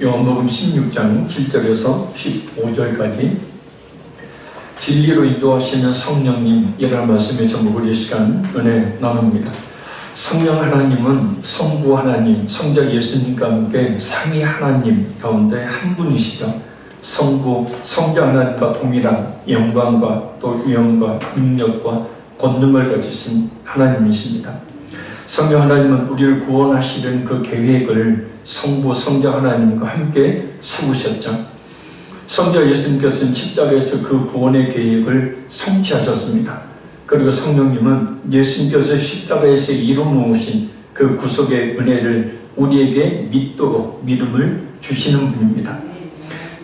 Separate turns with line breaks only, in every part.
요한복음 16장 7절에서 15절까지 진리로 인도하시는 성령님이라는 말씀에 전부 우리 시간 은혜 나눕니다. 성령 하나님은 성부 하나님, 성자 예수님과 함께 삼위 하나님 가운데 한 분이시죠. 성부, 성자 하나님과 동일한 영광과 또 위엄과 능력과 권능을 가지신 하나님이십니다. 성령 하나님은 우리를 구원하시는 그 계획을 성부, 성자 하나님과 함께 세우셨죠. 성자 예수님께서는 십자가에서 그 구원의 계획을 성취하셨습니다. 그리고 성령님은 예수님께서 십자가에서 이루어놓으신 그 구속의 은혜를 우리에게 믿도록 믿음을 주시는 분입니다.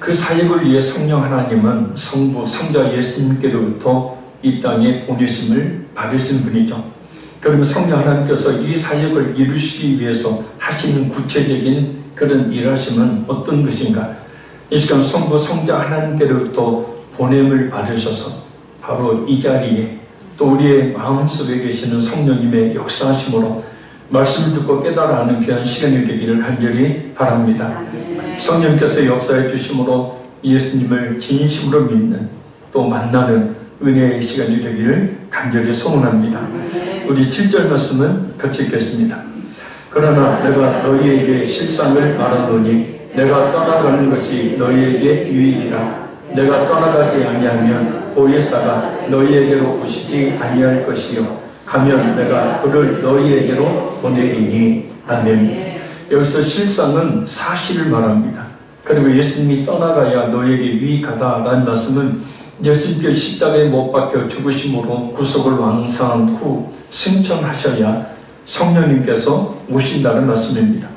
그 사역을 위해 성령 하나님은 성부, 성자 예수님께로부터 이 땅에 보내심을 받으신 분이죠. 그러면 성령 하나님께서 이 사역을 이루시기 위해서 하시는 구체적인 그런 일하심은 어떤 것인가? 이 시간 성부, 성자 하나님께로부터 보냄을 받으셔서 바로 이 자리에 또 우리의 마음속에 계시는 성령님의 역사하심으로 말씀을 듣고 깨달아 하는 귀한 시간이 되기를 간절히 바랍니다. 성령님께서 역사해 주심으로 예수님을 진심으로 믿는 또 만나는 은혜의 시간이 되기를 간절히 소원합니다. 우리 7절 말씀은 같이 읽겠습니다. 그러나 내가 너희에게 실상을 말하노니 내가 떠나가는 것이 너희에게 유익이라. 내가 떠나가지 아니하면 보혜사가 너희에게로 오시지 아니할 것이요 가면 내가 그를 너희에게로 보내리니. 아멘. 여기서 실상은 사실을 말합니다. 그리고 예수님이 떠나가야 너희에게 유익하다라는 말씀은 예수님께 십자가에 못 박혀 죽으심으로 구속을 완성한 후 승천하셔야 성령님께서 오신다는 말씀입니다.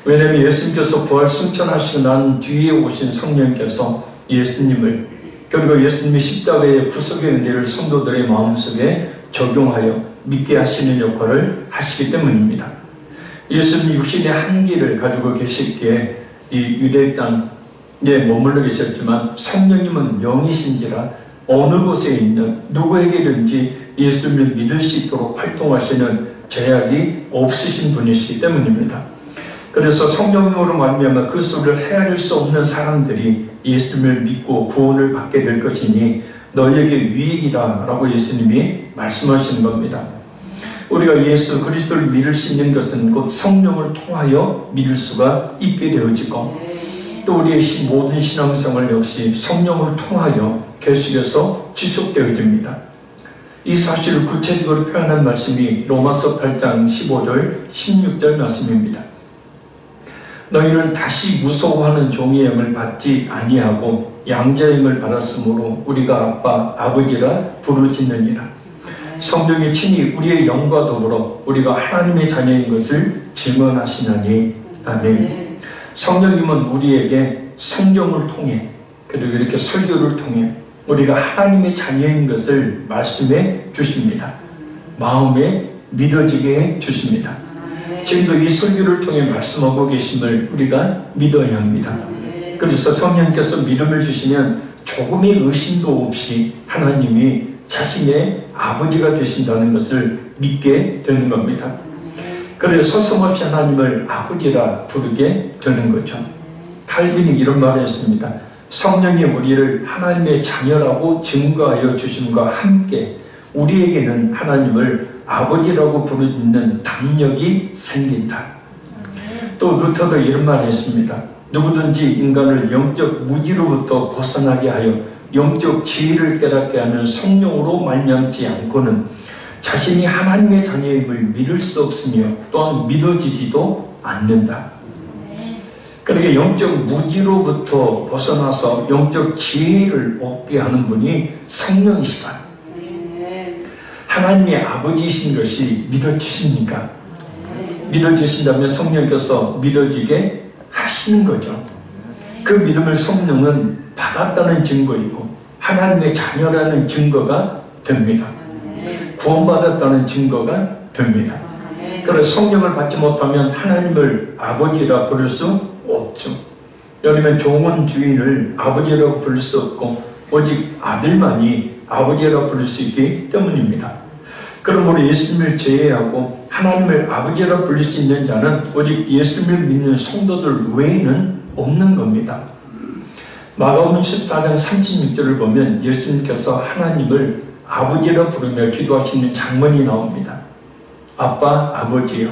왜냐하면 예수님께서 부활 승천하시고 난 뒤에 오신 성령님께서 예수님을 그리고 예수님이 십자가의 구속의 은혜를 성도들의 마음속에 적용하여 믿게 하시는 역할을 하시기 때문입니다. 예수님이 육신의 한계를 가지고 계시기에 이 유대 땅에 머물러 계셨지만 성령님은 영이신지라 어느 곳에 있는 누구에게든지 예수님을 믿을 수 있도록 활동하시는 제약이 없으신 분이시기 때문입니다. 그래서 성령으로 말미암아 그 소리를 헤아릴 수 없는 사람들이 예수님을 믿고 구원을 받게 될 것이니 너희에게 유익이다 라고 예수님이 말씀하시는 겁니다. 우리가 예수 그리스도를 믿을 수 있는 것은 곧 성령을 통하여 믿을 수가 있게 되어지고 또 우리의 모든 신앙생활 역시 성령을 통하여 계속해서 지속되어집니다. 이 사실을 구체적으로 표현한 말씀이 로마서 8장 15절 16절 말씀입니다. 너희는 다시 무서워하는 종의 영을 받지 아니하고 양자의 영을 받았으므로 우리가 아빠, 아버지라 부르짖느니라. 성령이 친히 우리의 영과 더불어 우리가 하나님의 자녀인 것을 증언하시나니. 아멘. 성령님은 우리에게 성경을 통해 그리고 이렇게 설교를 통해 우리가 하나님의 자녀인 것을 말씀해 주십니다. 마음에 믿어지게 해 주십니다. 지금도 이 설교를 통해 말씀하고 계심을 우리가 믿어야 합니다. 그래서 성령께서 믿음을 주시면 조금의 의심도 없이 하나님이 자신의 아버지가 되신다는 것을 믿게 되는 겁니다. 그래서 서슴없이 하나님을 아버지라 부르게 되는 거죠. 칼빈이 이런 말을 했습니다. 성령이 우리를 하나님의 자녀라고 증거하여 주심과 함께 우리에게는 하나님을 아버지라고 부르는 담력이 생긴다. 또 루터도 이런 말을 했습니다. 누구든지 인간을 영적 무지로부터 벗어나게 하여 영적 지혜를 깨닫게 하는 성령으로 말미암지 않고는 자신이 하나님의 자녀임을 믿을 수 없으며 또한 믿어지지도 않는다. 그러니까 영적 무지로부터 벗어나서 영적 지혜를 얻게 하는 분이 성령이시다. 하나님의 아버지이신 것이 믿어지십니까? 믿어지신다면 성령께서 믿어지게 하시는 거죠. 그 믿음을 성령은 받았다는 증거이고 하나님의 자녀라는 증거가 됩니다. 구원받았다는 증거가 됩니다. 그래서 성령을 받지 못하면 하나님을 아버지라 부를 수 없죠. 왜냐하면 종은 주인을 아버지라고 부를 수 없고 오직 아들만이 아버지라고 부를 수 있기 때문입니다. 그러므로 예수님을 제외하고 하나님을 아버지라 부를 수 있는 자는 오직 예수님을 믿는 성도들 외에는 없는 겁니다. 마가복음 14장 36절을 보면 예수님께서 하나님을 아버지라 부르며 기도하시는 장면이 나옵니다. 아빠, 아버지요.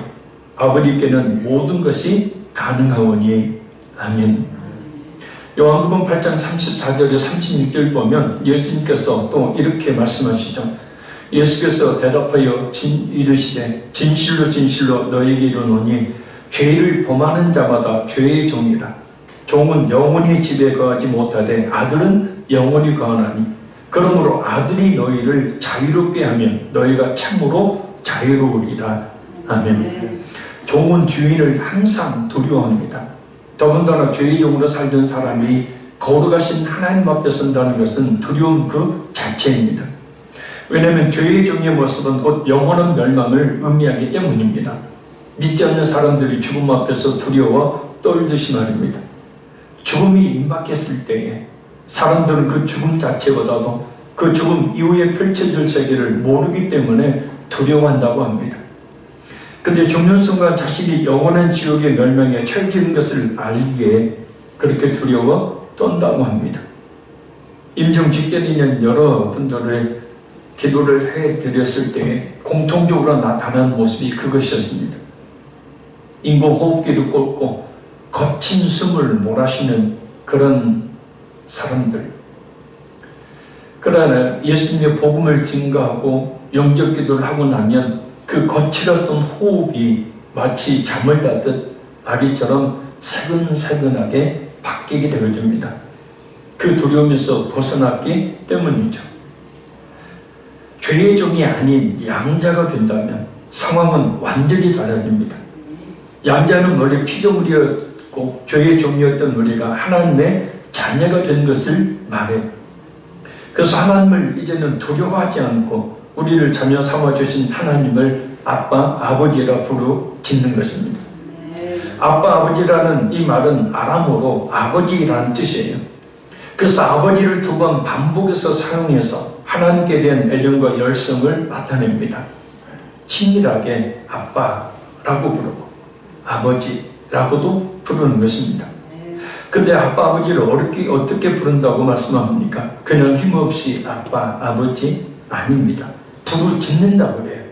아버지께는 모든 것이 가능하오니. 아멘. 요한복음 8장 34절에 36절 보면 예수님께서 또 이렇게 말씀하시죠. 예수께서 대답하여 이르시되 진실로 진실로 너에게 이르노니 죄를 범하는 자마다 죄의 종이라. 종은 영원히 집에 거하지 못하되 아들은 영원히 거하나니 그러므로 아들이 너희를 자유롭게 하면 너희가 참으로 자유로우리라. 아멘. 종은 주인을 항상 두려워합니다. 더군다나 죄의 종으로 살던 사람이 거룩하신 하나님 앞에 선다는 것은 두려움 그 자체입니다. 왜냐하면 죄의 종의 모습은 곧 영원한 멸망을 의미하기 때문입니다. 믿지 않는 사람들이 죽음 앞에서 두려워 떨듯이 말입니다. 죽음이 임박했을 때에 사람들은 그 죽음 자체보다도 그 죽음 이후에 펼쳐질 세계를 모르기 때문에 두려워한다고 합니다. 근데 죽는 순간 자신이 영원한 지옥의 멸망에 처해지는 것을 알기에 그렇게 두려워 떤다고 합니다. 임종 직전에 있는 여러분들의 기도를 해드렸을 때 공통적으로 나타난 모습이 그것이었습니다. 인공호흡기를 꽂고 거친 숨을 몰아쉬는 그런 사람들. 그러나 예수님의 복음을 증거하고 영접 기도를 하고 나면 그 거칠었던 호흡이 마치 잠을 자듯 아기처럼 새근새근하게 바뀌게 되어집니다. 그 두려움에서 벗어났기 때문이죠. 죄의 종이 아닌 양자가 된다면 상황은 완전히 달라집니다. 양자는 원래 피조물이었고 죄의 종이었던 우리가 하나님의 자녀가 된 것을 말해요. 그래서 하나님을 이제는 두려워하지 않고 우리를 자녀 삼아주신 하나님을 아빠, 아버지라 부르짖는 것입니다. 아빠, 아버지라는 이 말은 아람어로 아버지라는 뜻이에요. 그래서 아버지를 두 번 반복해서 사용해서 하나님께 대한 애정과 열성을 나타냅니다. 친밀하게 아빠라고 부르고 아버지라고도 부르는 것입니다. 근데 아빠, 아버지를 어떻게 부른다고 말씀합니까? 그냥 힘없이 아빠, 아버지 아닙니다. 부르짖는다고 그래요.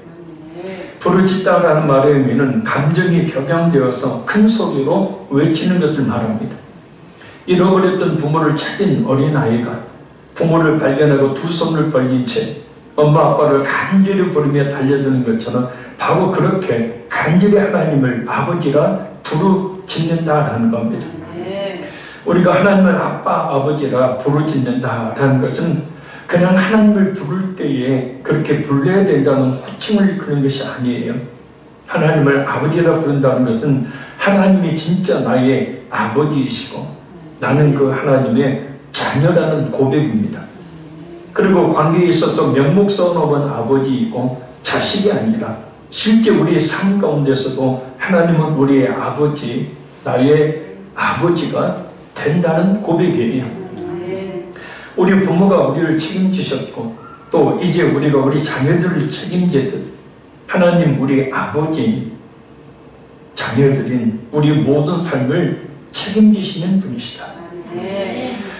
부르짖다라는 말의 의미는 감정이 격양되어서 큰 소리로 외치는 것을 말합니다. 잃어버렸던 부모를 찾은 어린아이가 부모를 발견하고 두 손을 벌린 채 엄마 아빠를 간절히 부르며 달려드는 것처럼 바로 그렇게 간절히 하나님을 아버지라 부르짖는다라는 겁니다. 우리가 하나님을 아빠, 아버지라 부르짖는다라는 것은 그냥 하나님을 부를 때에 그렇게 불러야 된다는 호칭을 그런 것이 아니에요. 하나님을 아버지라 부른다는 것은 하나님이 진짜 나의 아버지이시고 나는 그 하나님의 자녀라는 고백입니다. 그리고 관계에 있어서 명목성업은 아버지이고 자식이 아니라 실제 우리의 삶 가운데서도 하나님은 우리의 아버지, 나의 아버지가 된다는 고백이에요. 우리 부모가 우리를 책임지셨고 또 이제 우리가 우리 자녀들을 책임지듯 하나님 우리 아버지 자녀들인 우리 모든 삶을 책임지시는 분이시다.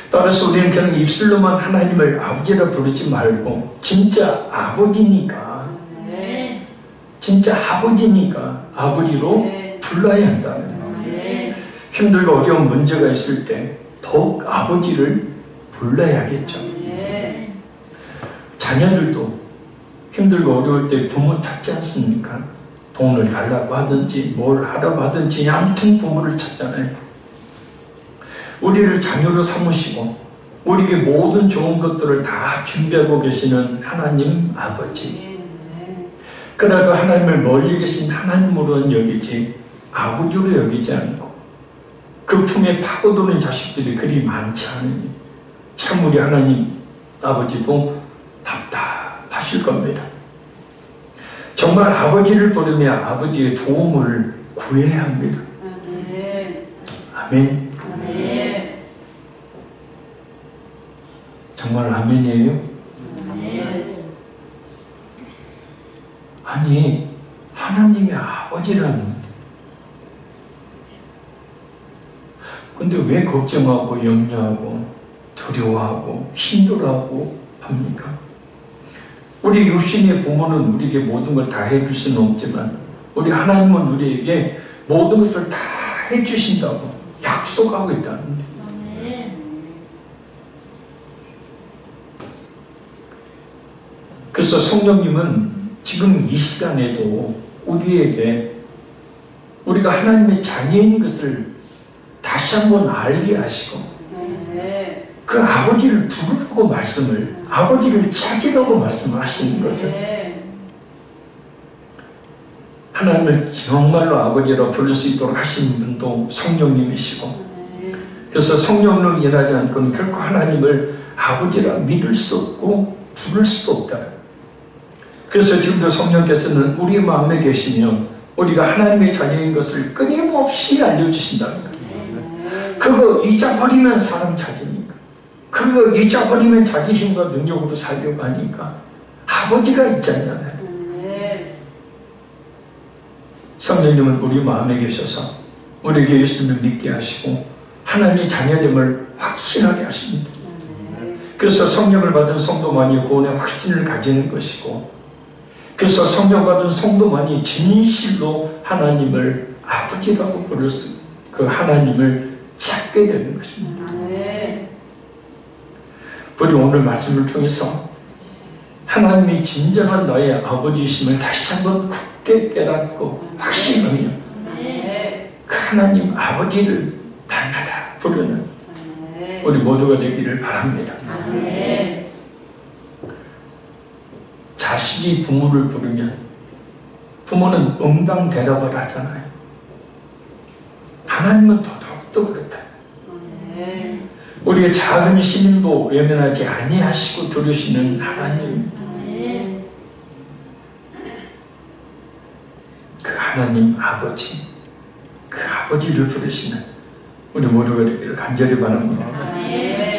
따라서 우리는 그냥 입술로만 하나님을 아버지라 부르지 말고 진짜 아버지니까 아버지로 불러야 한다는 거예요. 힘들고 어려운 문제가 있을 때 더욱 아버지를 불러야겠죠. 자녀들도 힘들고 어려울 때 부모 찾지 않습니까? 돈을 달라고 하든지 뭘 하라고 하든지 아무튼 부모를 찾잖아요. 우리를 자녀로 삼으시고 우리에게 모든 좋은 것들을 다 준비하고 계시는 하나님 아버지. 그러나 그 하나님을 멀리 계신 하나님으로는 여기지 아버지로 여기지 않고 그 품에 파고드는 자식들이 그리 많지 않으니 참 우리 하나님 아버지도 답답하실 겁니다. 정말 아버지를 부르며 아버지의 도움을 구해야 합니다. 아멘. 정말 아멘이에요? 아니 하나님의 아버지라는. 근데 왜 걱정하고 염려하고 두려워하고 힘들어하고 합니까? 우리 육신의 부모는 우리에게 모든 걸 다 해줄 수는 없지만 우리 하나님은 우리에게 모든 것을 다 해주신다고 약속하고 있다는 거예요. 그래서 성령님은 지금 이 시간에도 우리에게 우리가 하나님의 자녀인 것을 다시 한번 알게 하시고 그 아버지를 부르라고 말씀을, 아버지를 찾으라고 말씀하시는 거죠. 하나님을 정말로 아버지로 부를 수 있도록 하시는 분도 성령님이시고, 그래서 성령으로 일하지 않고는 결코 하나님을 아버지라 믿을 수 없고 부를 수도 없다. 그래서 지금도 성령께서는 우리 마음에 계시며 우리가 하나님의 자녀인 것을 끊임없이 알려주신다는 거예요. 그거 잊어버리면 사람 찾으니까, 그거 잊어버리면 자기 힘과 능력으로 살려고 하니까 아버지가 있잖아요. 성령님은 우리 마음에 계셔서 우리에게 예수님을 믿게 하시고 하나님의 자녀됨을 확신하게 하십니다. 그래서 성령을 받은 성도만이 구원의 확신을 가지는 것이고, 그래서 성령 받은 성도만이 진실로 하나님을 아버지라고 부를 수, 그 하나님을 찾게 되는 것입니다. 우리 오늘 말씀을 통해서 하나님이 진정한 나의 아버지이심을 다시 한번 굳게 깨닫고 확신하며 그 하나님 아버지를 날마다 부르는 우리 모두가 되기를 바랍니다. 자식이 부모를 부르면 부모는 응당 대답을 하잖아요. 하나님은 더더욱도 그렇다. 우리의 작은 시민도 외면하지 아니하시고 들으시는 하나님, 그 하나님 아버지, 그 아버지를 부르시는 우리 모두가 되기를 간절히 바랍니다.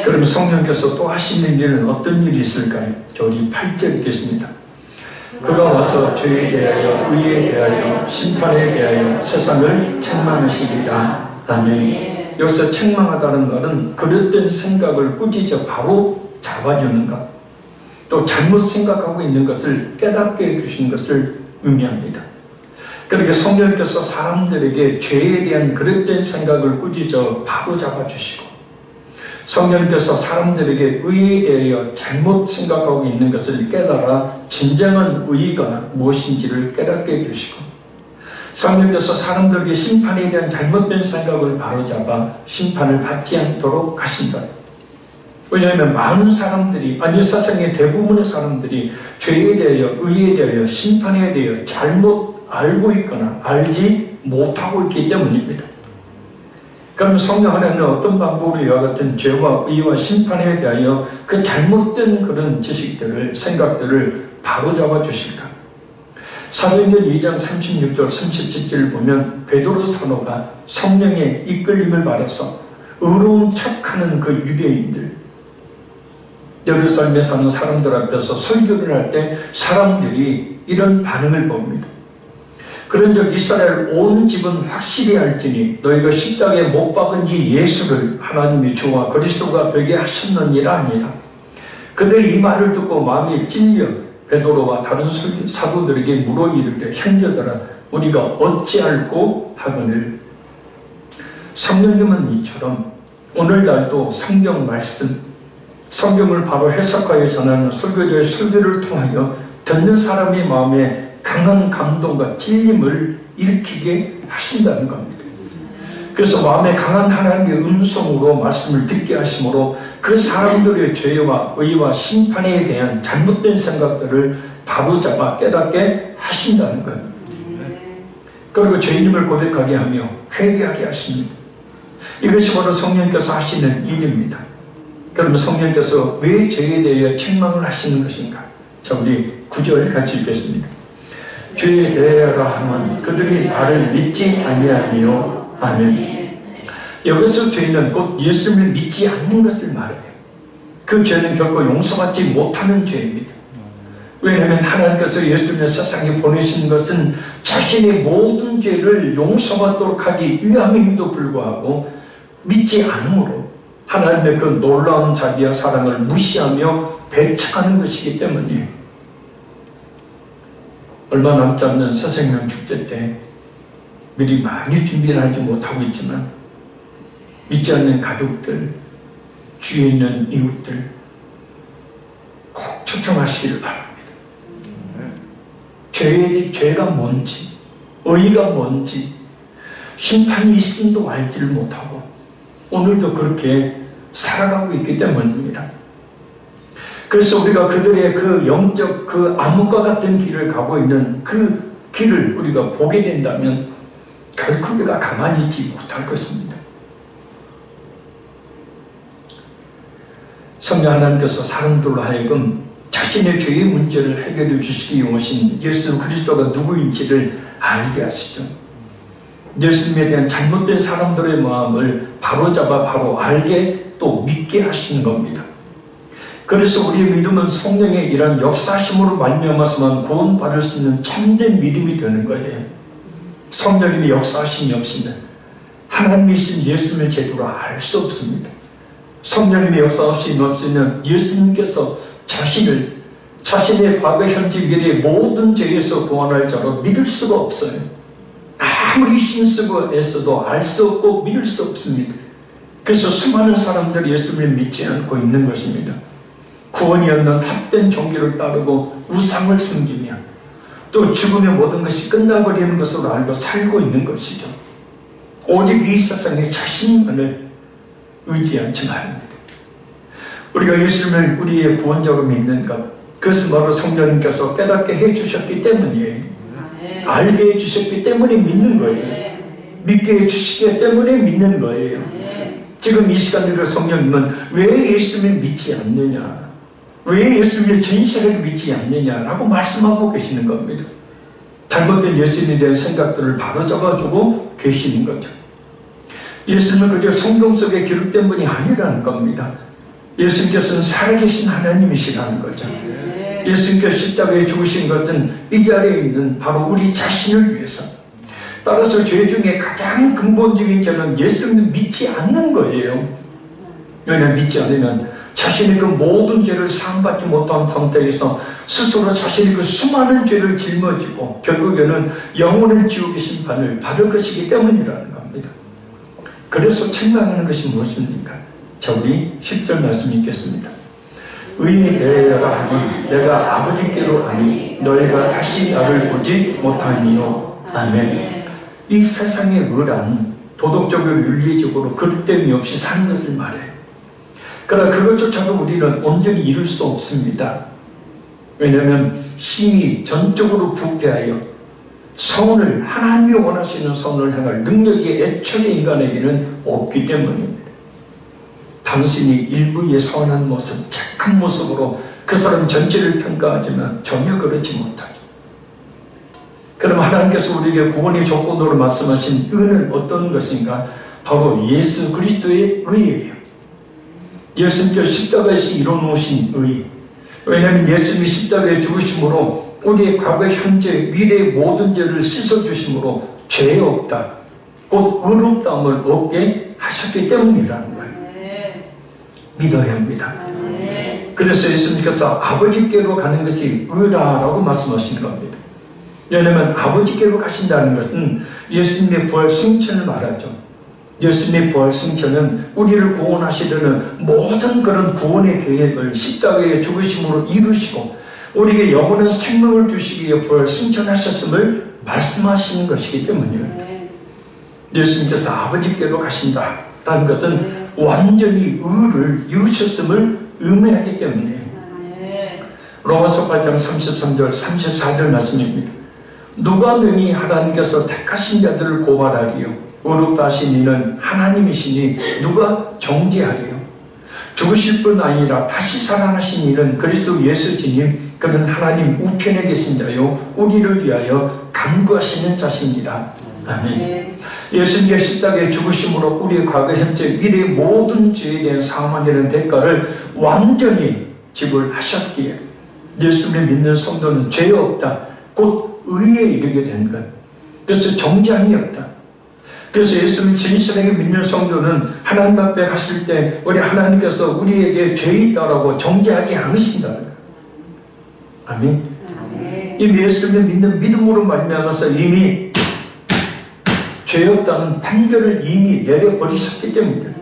그럼 성령께서 또 하시는 일은 어떤 일이 있을까요? 저 우리 8절 읽겠습니다. 그가 와서 죄에 대하여 의에 대하여 심판에 대하여 세상을 책망하시리라. 아멘. 여기서 책망하다는 말은 그릇된 생각을 꾸짖어 바로 잡아주는 것, 또 잘못 생각하고 있는 것을 깨닫게 해주신 것을 의미합니다. 그러니까 성령께서 사람들에게 죄에 대한 그릇된 생각을 꾸짖어 바로 잡아주시고, 성령께서 사람들에게 의에 대하여 잘못 생각하고 있는 것을 깨달아 진정한 의의가 무엇인지를 깨닫게 해주시고, 성령께서 사람들에게 심판에 대한 잘못된 생각을 바로잡아 심판을 받지 않도록 하신다. 왜냐하면 많은 사람들이, 아니 세상의 대부분의 사람들이 죄에 대하여 의에 대하여 심판에 대하여 잘못 알고 있거나 알지 못하고 있기 때문입니다. 그럼 성령 하나님은 어떤 방법으로 이와 같은 죄와 의와 심판에 대하여 그 잘못된 그런 지식들을, 생각들을 바로잡아 주실까? 사도행전 2장 36절 37절을 보면 베드로 사도가 성령의 이끌림을 받아서 의로운 척하는 그 유대인들, 예루살렘에 사는 사람들 앞에서 설교를 할 때 사람들이 이런 반응을 봅니다. 그런즉 이스라엘 온 집은 확실히 알지니 너희가 십자가에 못 박은 이 예수를 하나님이 주와 그리스도가 되게 하셨느니라 아니라. 그들이 이 말을 듣고 마음이 찔려 베드로와 다른 사도들에게 물어 이르되 형제들아 우리가 어찌할꼬 하거늘. 성령님은 이처럼 오늘날도 성경 말씀, 성경을 바로 해석하여 전하는 설교자의 설교를 통하여 듣는 사람의 마음에 강한 감동과 찔림을 일으키게 하신다는 겁니다. 그래서 마음에 강한 하나님의 음성으로 말씀을 듣게 하심으로 그 사람들의 죄와 의와 심판에 대한 잘못된 생각들을 바로잡아 깨닫게 하신다는 거예요. 그리고 죄인임을 고백하게 하며 회개하게 하십니다. 이것이 바로 성령께서 하시는 일입니다. 그러면 성령께서 왜 죄에 대해 책망을 하시는 것인가? 자, 우리 9절 같이 읽겠습니다. 죄에 대하여 하면 그들이 나를 믿지 아니하며. 아멘. 여기서 죄는 곧 예수님을 믿지 않는 것을 말해요. 그 죄는 결코 용서받지 못하는 죄입니다. 왜냐하면 하나님께서 예수님을 세상에 보내신 것은 자신의 모든 죄를 용서받도록 하기 위함임에도 불구하고 믿지 않으므로 하나님의 그 놀라운 자비와 사랑을 무시하며 배척하는 것이기 때문이에요. 얼마 남지 않는 새생명 축제 때 미리 많이 준비를 하지 못하고 있지만 믿지 않는 가족들, 주위에 있는 이웃들 꼭 초청하시기를 바랍니다. 죄가 뭔지, 의의가 뭔지, 심판이 있음도 알지를 못하고 오늘도 그렇게 살아가고 있기 때문입니다. 그래서 우리가 그들의 그 영적 그 암흑과 같은 길을 가고 있는 그 길을 우리가 보게 된다면 결코 우리가 가만히 있지 못할 것입니다. 성령 하나님께서 사람들로 하여금 자신의 죄의 문제를 해결해 주시기 위하신 예수 그리스도가 누구인지를 알게 하시죠. 예수님에 대한 잘못된 사람들의 마음을 바로잡아 바로 알게 또 믿게 하시는 겁니다. 그래서 우리의 믿음은 성령의 이런 역사심으로 말미암아서만 구원받을 수 있는 참된 믿음이 되는 거예요. 성령님의 역사심이 없으면 하나님이신 예수님을 제대로 알 수 없습니다. 성령님의 역사심이 없으면 예수님께서 자신의 과거, 현재, 미래의 모든 죄에서 구원할 자로 믿을 수가 없어요. 아무리 힘쓰고 애써도 알 수 없고 믿을 수 없습니다. 그래서 수많은 사람들이 예수님을 믿지 않고 있는 것입니다. 구원이 없는 헛된 종교를 따르고 우상을 섬기며 또 죽으면 모든 것이 끝나버리는 것으로 알고 살고 있는 것이죠. 오직 이 세상에 자신만을 의지하지 말입니다. 우리가 예수님을 우리의 구원자로 믿는 것, 그것은 바로 성령님께서 깨닫게 해주셨기 때문이에요. 알게 해주셨기 때문에 믿는 거예요. 믿게 해주시기 때문에 믿는 거예요. 지금 이 시간으로 성령님은 왜 예수님을 믿지 않느냐, 왜 예수님을 진실하게 믿지 않느냐라고 말씀하고 계시는 겁니다. 잘못된 예수님에 대한 생각들을 바로잡아주고 계시는 거죠. 예수님은 그저 성경 속에 기록된 분이 아니라는 겁니다. 예수님께서는 살아계신 하나님이시라는 거죠. 예수님께서 십자가에 죽으신 것은 이 자리에 있는 바로 우리 자신을 위해서. 따라서 죄 중에 가장 근본적인 죄는 예수님을 믿지 않는 거예요. 왜냐하면 믿지 않으면 자신의 그 모든 죄를 사함받지 못한 상태에서 스스로 자신의 그 수많은 죄를 짊어지고 결국에는 영원한 지옥의 심판을 받을 것이기 때문이라는 겁니다. 그래서 책망하는 것이 무엇입니까? 자, 우리 10절 말씀 읽겠습니다. 의인이 되어야 하니 내가 아버지께로 가니 너희가 다시 나를 보지 못하니요. 아멘. 이 세상의 의란 도덕적으로 윤리적으로 그릇됨이 없이 사는 것을 말해요. 그러나 그것조차도 우리는 온전히 이룰 수 없습니다. 왜냐하면 힘이 전적으로 부패하여 선을, 하나님이 원하시는 선을 행할 능력이 애초에 인간에게는 없기 때문입니다. 당신이 일부의 선한 모습, 착한 모습으로 그 사람 전체를 평가하지만 전혀 그렇지 못하죠. 그럼 하나님께서 우리에게 구원의 조건으로 말씀하신 의는 어떤 것인가? 바로 예수 그리스도의 의예요. 예수님께서 십자가에서 이뤄놓으신 의. 왜냐하면 예수님이 십자가에 죽으심으로 우리의 과거, 현재, 미래의 모든 죄를 씻어주심으로 죄 없다, 곧 의롭다함을 얻게 하셨기 때문이라는 거예요. 믿어야 합니다. 그래서 예수님께서 아버지께로 가는 것이 의라라고 말씀하신 겁니다. 왜냐하면 아버지께로 가신다는 것은 예수님의 부활 승천을 말하죠. 예수님의 부활 승천은 우리를 구원하시려는 모든 그런 구원의 계획을 십자가에 죽으심으로 이루시고 우리에게 영원한 생명을 주시기 위해 부활 승천하셨음을 말씀하시는 것이기 때문이에요. 예수님께서 아버지께로 가신다라는 것은 완전히 의를 이루셨음을 의미하기 때문이에요. 로마서 8장 33절 34절 말씀입니다. 누가 능히 하나님께서 택하신 자들을 고발하리요? 의롭다 하신 이는 하나님이시니 누가 정죄하리요? 죽으실 뿐 아니라 다시 살아나신 이는 그리스도 예수지님, 그는 하나님 우편에 계신 자요 우리를 위하여 간구하시는 자신이라. 아멘. 예수님께서 십자가에 죽으심으로 우리의 과거, 현재, 미래의 모든 죄에 대한 사함하게 되는 대가를 완전히 지불하셨기에 예수님을 믿는 성도는 죄 없다, 곧 의에 이르게 된 것. 그래서 정죄함이 없다. 그래서 예수님을 진실하게 믿는 성도는 하나님 앞에 갔을 때 우리 하나님께서 우리에게 죄 있다라고 정죄하지 않으신다는 거예요. 아멘. 이미 예수님을 믿는 믿음으로 말미암아서 이미 죄 없다는 판결을 이미 내려버리셨기 때문입니다.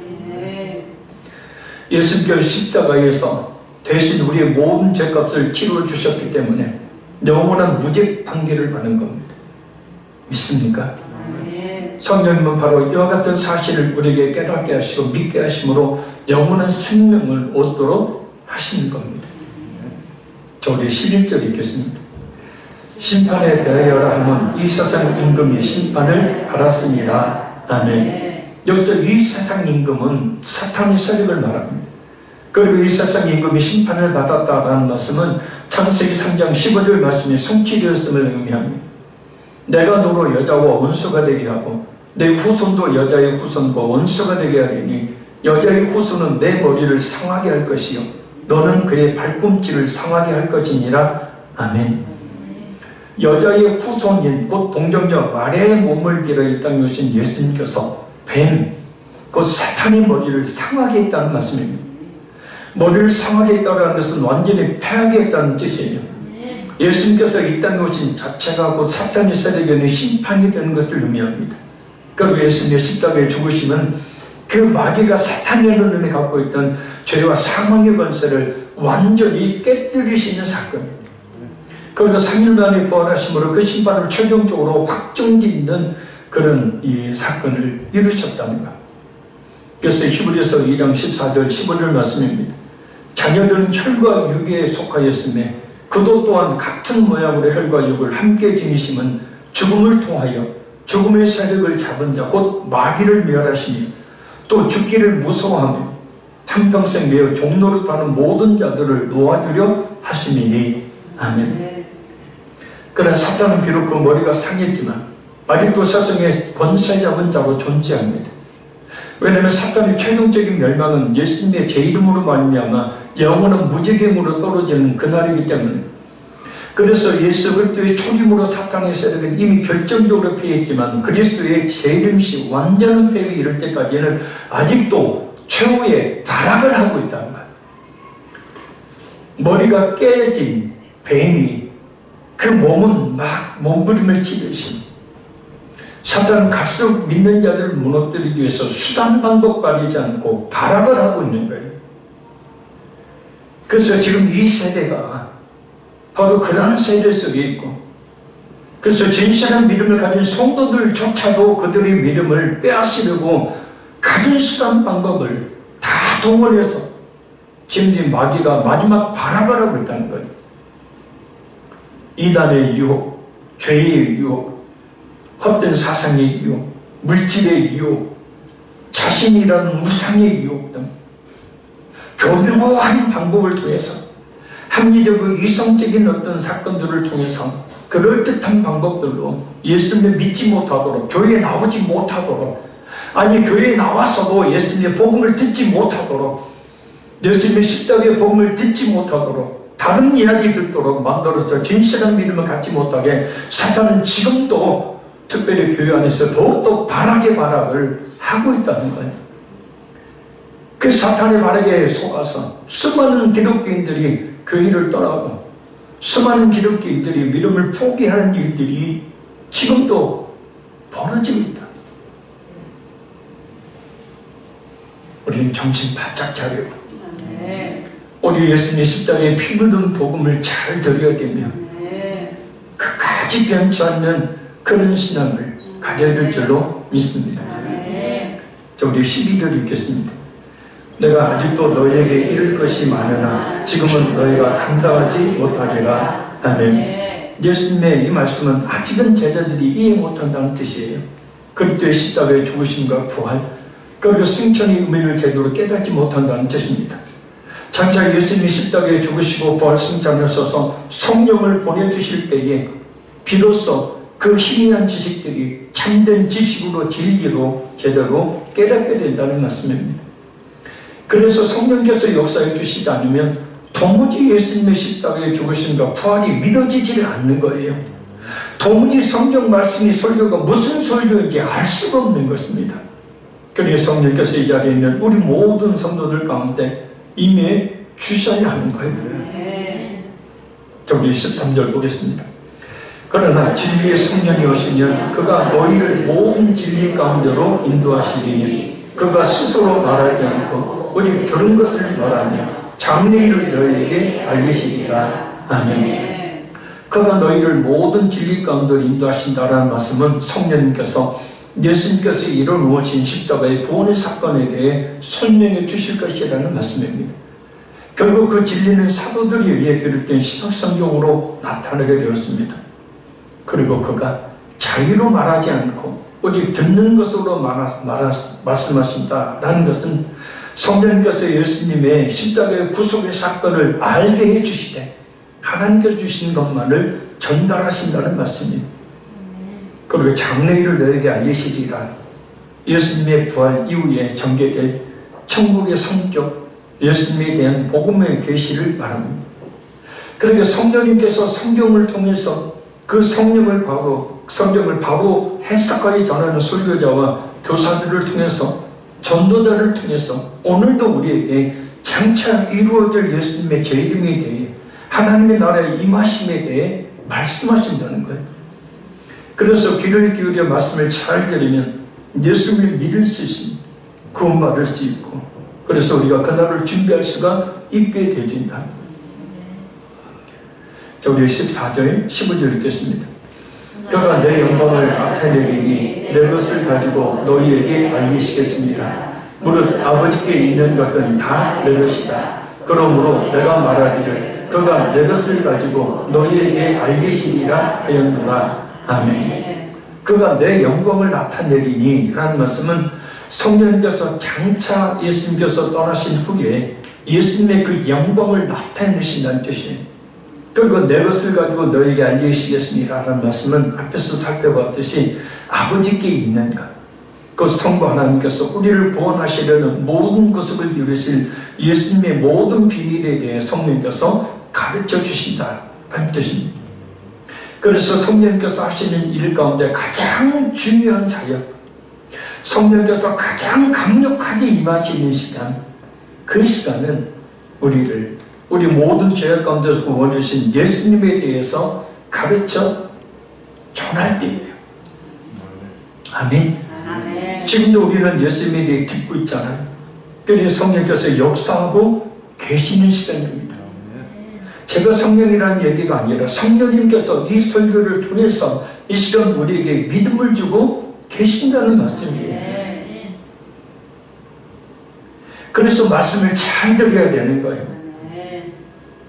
예수님께서 십자가에서 대신 우리의 모든 죄값을 치러 주셨기 때문에 영원한 무죄 판결을 받는 겁니다. 믿습니까? 성령님은 바로 이와 같은 사실을 우리에게 깨닫게 하시고 믿게 하심으로 영원한 생명을 얻도록 하시는 겁니다. 자, 우리 11절 읽겠습니다. 심판에 대하여라 하면 이 세상 임금이 심판을 받았습니다. 아멘. 여기서 이 세상 임금은 사탄의 세력을 말합니다. 그리고 이 세상 임금이 심판을 받았다라는 말씀은 창세기 3장 15절 말씀이 성취되었음을 의미합니다. 내가 너로 여자와 원수가 되게 하고 내 후손도 여자의 후손과 원수가 되게 하리니 여자의 후손은 내 머리를 상하게 할 것이요 너는 그의 발꿈치를 상하게 할 것이니라. 아멘. 여자의 후손인 곧 동정녀 마리아의 몸을 빌어 이 땅에 오신 예수님께서 뱀, 곧 사탄의 머리를 상하게 했다는 말씀입니다. 머리를 상하게 했다는 것은 완전히 패하게 했다는 뜻이에요. 예수님께서 이 땅에 오신 자체가 곧 사탄의 세력에는 심판이 되는 것을 의미합니다. 그리고 예수님의 십자가에 죽으시면 그 마귀가 사탄의 눈에 갖고 있던 죄와 사망의 권세를 완전히 깨뜨리시는 사건입니다. 그리고 3일 만에 부활하심으로 그 심판을 최종적으로 확정짓는 그런 이 사건을 이루셨답니다. 그래서 히브리서 2장 14절 15절 말씀입니다. 자녀들은 혈과 육에 속하였으며 그도 또한 같은 모양으로 혈과 육을 함께 지니심은 죽음을 통하여 죽음의 세력을 잡은 자 곧 마귀를 멸하시니 또 죽기를 무서워하며 한평생 매어 종노릇하는 모든 자들을 놓아주려 하심이니. 아멘. 그러나 사탄은 비록 그 머리가 상했지만 아직도 세상에 권세 잡은 자로 존재합니다. 왜냐하면 사탄의 최종적인 멸망은 예수님의 제 이름으로 말미암아 영원한 무지개물로 떨어지는 그날이기 때문에, 그래서 예수 그리스도의 초림으로 사탄의 세력은 이미 결정적으로 패했지만 그리스도의 재림시 완전한 패에 이를 때까지는 아직도 최후의 발악을 하고 있다는 거예요. 머리가 깨진 뱀이 그 몸은 막 몸부림을 치듯이 사탄은 갈수록 믿는 자들을 무너뜨리기 위해서 수단 방법 가리지 않고 발악을 하고 있는 거예요. 그래서 지금 이 세대가 바로 그러한 세대 속에 있고, 그래서 진실한 믿음을 가진 성도들조차도 그들의 믿음을 빼앗으려고 가진 수단 방법을 다 동원해서 지금 이 마귀가 마지막 발악을 하고 있다는 거예요. 이단의 유혹, 죄의 유혹, 헛된 사상의 유혹, 물질의 유혹, 자신이라는 우상의 유혹 등 교묘한 방법을 통해서 합리적이고 이성적인 어떤 사건들을 통해서 그럴듯한 방법들로 예수님을 믿지 못하도록, 교회에 나오지 못하도록, 아니 교회에 나와서도 예수님의 복음을 듣지 못하도록, 예수님의 십자가의 복음을 듣지 못하도록, 다른 이야기 듣도록 만들어서 진실한 믿음을 갖지 못하게 사탄은 지금도 특별히 교회 안에서 더욱더 발악의 발악을 하고 있다는 거예요. 그 사탄의 발악에 속아서 수많은 기독교인들이 교회를 떠나고 수많은 기독교인들이 믿음을 포기하는 일들이 지금도 벌어지고 있다. 우리는 정신 바짝 차리고 우리 예수님 십자가에 피 묻은 복음을 잘 드려야 되며 끝까지 변치 않는 그런 신앙을 가져야 될 줄로 믿습니다. 자, 우리 12절 읽겠습니다. 내가 아직도 너희에게 이를 것이 많으나 지금은 너희가 감당하지 못하리라. 아멘. 예수님의 이 말씀은 아직은 제자들이 이해 못한다는 뜻이에요. 그리스도의 십자가의 죽으심과 부활, 그리고 승천의 의미를 제대로 깨닫지 못한다는 뜻입니다. 장차 예수님이 십자가에 죽으시고 부활 승천하셔서 성령을 보내주실 때에 비로소 그 희미한 지식들이 참된 지식으로 진리로 제대로 깨닫게 된다는 말씀입니다. 그래서 성령께서 역사해 주시지 않으면 도무지 예수님의 십자가에 죽으신가 부활이 믿어지지 않는 거예요. 도무지 성경 말씀이 설교가 무슨 설교인지 알 수가 없는 것입니다. 그래서 성령께서 이 자리에 있는 우리 모든 성도들 가운데 임해 주셔야 하는 거예요. 우리 13절 보겠습니다. 그러나 진리의 성령이 오시면 그가 너희를 모든 진리 가운데로 인도하시리니 그가 스스로 말하지 않고 우리 들은 것을 말하며 장래일을 너희에게 알리시리라. 아멘. 그가 너희를 모든 진리 가운데로 인도하신다라는 말씀은 성령님께서 예수님께서 이뤄놓으신 십자가의 구원의 사건에 대해 설명해 주실 것이라는 말씀입니다. 결국 그 진리는 사도들에 의해 기록된 신약성경으로 나타나게 되었습니다. 그리고 그가 자유로 말하지 않고 오직 듣는 것으로 말씀하신다라는 것은 성령님께서 예수님의 십자가의 구속의 사건을 알게 해주시되 하나님께서 주신 것만을 전달하신다는 말씀입니다. 그리고 장래일을 너에게 알리시리라. 예수님의 부활 이후에 전개될 천국의 성격, 예수님에 대한 복음의 계시를 말합니다. 그러니까 성령님께서 성경을 통해서 그 성경을 바로 해석하기 전하는 설교자와 교사들을 통해서 전도자를 통해서 오늘도 우리에게 장차 이루어질 예수님의 재림에 대해 하나님의 나라의 임하심에 대해 말씀하신다는 거예요. 그래서 귀를 기울여 말씀을 잘 들으면 예수님을 믿을 수 있습니다. 구원받을 수 있고 그래서 우리가 그날을 준비할 수가 있게 되어진다. 자, 우리 14절, 15절 읽겠습니다. 그가 내 영광을 나타내리니 내 것을 가지고 너희에게 알리시겠습니다. 무릇 아버지께 있는 것은 다 내 것이다. 그러므로 내가 말하기를 그가 내 것을 가지고 너희에게 알리시리라 하였노라. 아멘. 그가 내 영광을 나타내리니 라는 말씀은 성령님께서 장차 예수님께서 떠나신 후에 예수님의 그 영광을 나타내신다는 뜻이에요. 그리고 내 것을 가지고 너에게 알리시겠습니다 라는 말씀은 앞에서 살펴봤듯이 아버지께 있는 것, 그 성부 하나님께서 우리를 구원하시려는 모든 구속을 이루실 예수님의 모든 비밀에 대해 성령님께서 가르쳐 주신다는 뜻입니다. 그래서 성령님께서 하시는 일 가운데 가장 중요한 사역, 성령께서 가장 강력하게 임하시는 시간, 그 시간은 우리 모든 죄악 가운데서 구원해 주신 예수님에 대해서 가르쳐 전할 때예요. 아멘. 아멘. 지금도 우리는 예수님에 대해 듣고 있잖아요. 그래서 성령께서 역사하고 계시는 시간입니다. 제가 성령이라는 얘기가 아니라 성령님께서 이 설교를 통해서 이 시간 우리에게 믿음을 주고 계신다는 말씀이에요. 그래서 말씀을 잘 들어야 되는 거예요.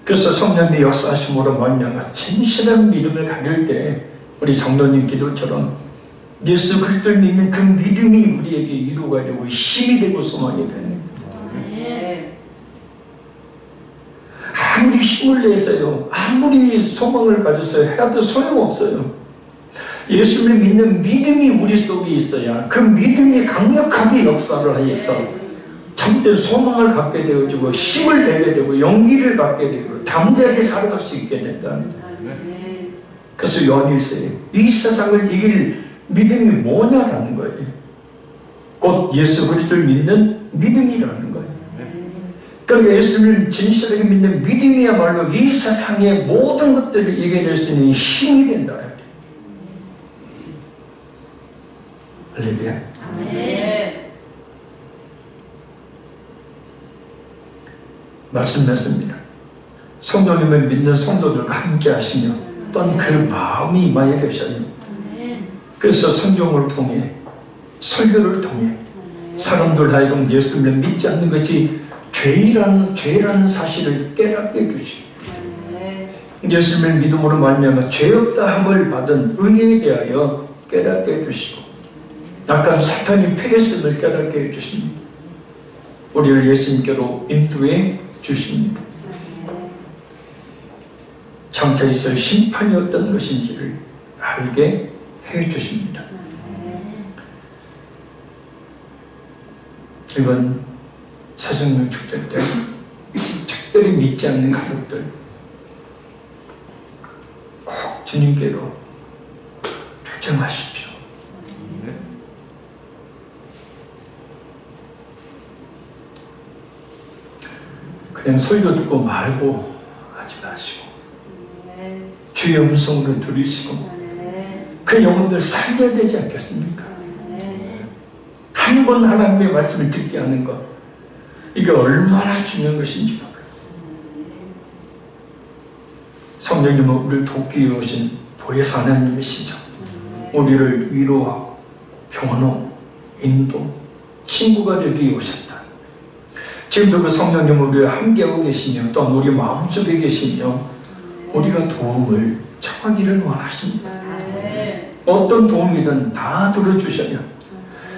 그래서 성령의 역사하심으로 말미암아 진실한 믿음을 가질 때 우리 장로님 기도처럼 예수 그리스도를 믿는 그 믿음이 우리에게 이루어가 되고 힘이 되고 소망이 되는 거예요. 아무리 힘을 내서요, 아무리 소망을 가져서요 해도 소용없어요. 예수를 믿는 믿음이 우리 속에 있어야 그 믿음이 강력하게 역사를 하여서 참된 소망을 갖게 되어지고 힘을 내게 되고 용기를 갖게 되고 담대하게 살아갈 수 있게 된다는 거예요. 그래서 요한일서에 이 세상을 이길 믿음이 뭐냐라는 거예요. 곧 예수 그리스도를 믿는 믿음이라는 거예요. 그러니까 예수를 진실하게 믿는 믿음이야말로 이 세상의 모든 것들을 이겨낼 수 있는 힘이 된다. 할렐루야. 말씀했습니다. 성도님을 믿는 성도들과 함께 하시며 또한 그 마음이 임하여 계셔요. 그래서 성경을 통해 설교를 통해 사람들 하여금 예수님을 믿지 않는 것이 죄라는 사실을 깨닫게 해주시고 예수님을 믿음으로 말미암아 죄 없다 함을 받은 의에 대하여 깨닫게 해주시고 약간 사탄이 패했음을 깨닫게 해주십니다. 우리를 예수님께로 인도해 주십니다. 장차 있을 심판이 어떤 것인지를 알게 해 주십니다. 이번 사정명 축제 때 특별히 믿지 않는 가족들 꼭 주님께로 결정하십시오. 그냥 설교 듣고 말고 하지 마시고 주의 음성으로 들으시고 그 영혼들 살려야 되지 않겠습니까? 한 번 하나님의 말씀을 듣게 하는 것, 이게 얼마나 중요한 것인지 몰라요. 성령님은 우리를 돕기 위해 오신 보혜사 하나님이시죠. 우리를 위로하고 변호, 인도, 친구가 되기 위해 오셨다. 지금도 그 성령님은 우리와 함께하고 계시며 또한 우리 마음속에 계시며 우리가 도움을 청하기를 원하십니다. 어떤 도움이든 다 들어주셔야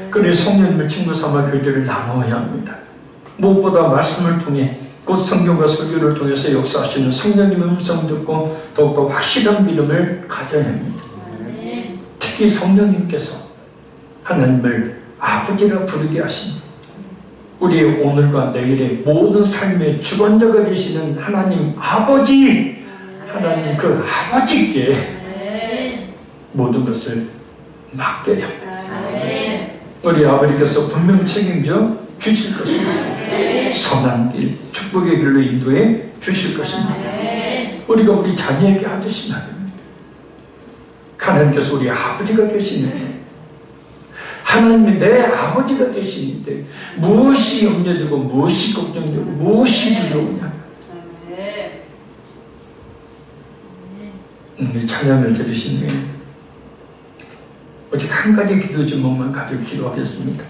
그래서 성령님의 친구 삼아 교제를 나누어야 합니다. 무엇보다 말씀을 통해 곧 성경과 설교를 통해서 역사하시는 성령님의 음성 듣고 더욱더 확실한 믿음을 가져야 합니다. 특히 성령님께서 하나님을 아버지라 부르게 하신 우리의 오늘과 내일의 모든 삶의 주관자가 되시는 하나님 아버지, 하나님 그 아버지께 모든 것을 맡겨야 합니다. 우리 아버지께서 분명 책임져 주실 것입니다. 선한 길, 축복의 길로 인도해 주실 것입니다. 우리가 우리 자녀에게 하듯이 나갑니다. 하나님께서 우리 아버지가 되시는데, 하나님이 내 아버지가 되시는데 무엇이 염려되고 무엇이 걱정되고 무엇이 두려우냐. 찬양을 들으신 후에 오직 한 가지 기도 제목만 가지고 기도하겠습니다.